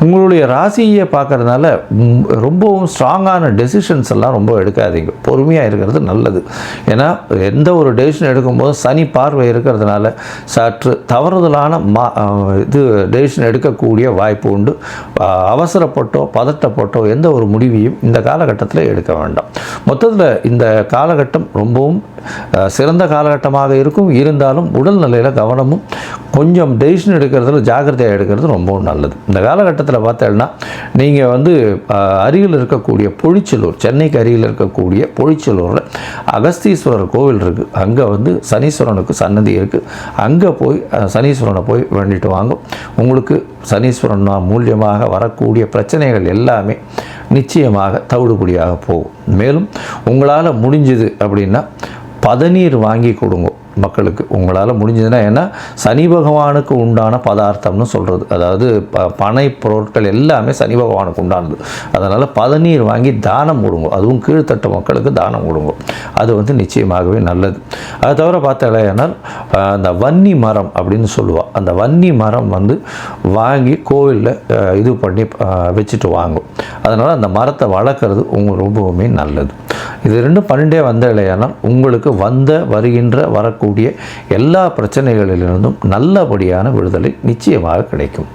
உங்களுடைய ராசியை பார்க்கறதுனால ரொம்பவும் ஸ்ட்ராங்கான டெசிஷன்ஸ் எல்லாம் ரொம்ப எடுக்காதீங்க, பொறுமையாக இருக்கிறது நல்லது. ஏன்னா எந்த ஒரு டெசிஷன் எடுக்கும்போது சனி பார்வை இருக்கிறதுனால சற்று தவறுதலான டெசிஷன் எடுக்கக்கூடிய வாய்ப்பு உண்டு. அவசரப்பட்டோ பதட்டப்பட்டோ எந்த ஒரு முடிவையும் இந்த காலகட்டத்தில் எடுக்க வேண்டாம். மொத்தத்தில் இந்த காலகட்டம் ரொம்பவும் சிறந்த காலகட்டமாக இருக்கும். இருந்தாலும் உடல்நிலையில் கவனமும் கொஞ்சம் டெசிஷன் எடுக்கிறதுல ஜாக்கிரதையாக எடுக்கிறது ரொம்பவும் நல்லது. இந்த காலகட்டத்தில் பார்த்தேன்னா நீங்கள் அருகில் இருக்கக்கூடிய பொழிச்சலூர், சென்னைக்கு அருகில் இருக்கக்கூடிய பொழிச்சலூரில் அகஸ்தீஸ்வரர் கோவில் இருக்குது. அங்கே சனீஸ்வரனுக்கு சன்னதி இருக்குது. அங்கே போய் சனீஸ்வரனை போய் வேண்டிட்டு வாங்க. உங்களுக்கு சனீஸ்வரன் மூலியமாக வரக்கூடிய பிரச்சனைகள் எல்லாமே நிச்சயமாக தவிடுபடியாக போகும். மேலும் உங்களால் முடிஞ்சுது அப்படின்னா பதநீர் வாங்கி கொடுங்க மக்களுக்கு, உங்களால் முடிஞ்சதுன்னா. ஏன்னா சனி பகவானுக்கு உண்டான பதார்த்தம்னு சொல்கிறது, அதாவது பனை பொருட்கள் எல்லாமே சனி பகவானுக்கு உண்டானது. அதனால் பதநீர் வாங்கி தானம் கொடுங்க, அதுவும் கீழ்த்தட்டு மக்களுக்கு தானம் கொடுங்க. அது நிச்சயமாகவே நல்லது. அதை தவிர பார்த்தாலேனால் அந்த வன்னி மரம் அப்படின்னு சொல்லுவாள், அந்த வன்னி மரம் வாங்கி கோவிலில் இது பண்ணி வச்சுட்டு வாங்கும். அதனால் அந்த மரத்தை வளர்க்குறது உங்களுக்கு ரொம்பவுமே நல்லது. இது ரெண்டும் பண்ணிட்டே வந்தாலேயானால் உங்களுக்கு வருகின்ற வரக்கூடிய எல்லா பிரச்சனைகளிலிருந்தும் நல்லபடியான விடுதலை நிச்சயமாக கிடைக்கும்.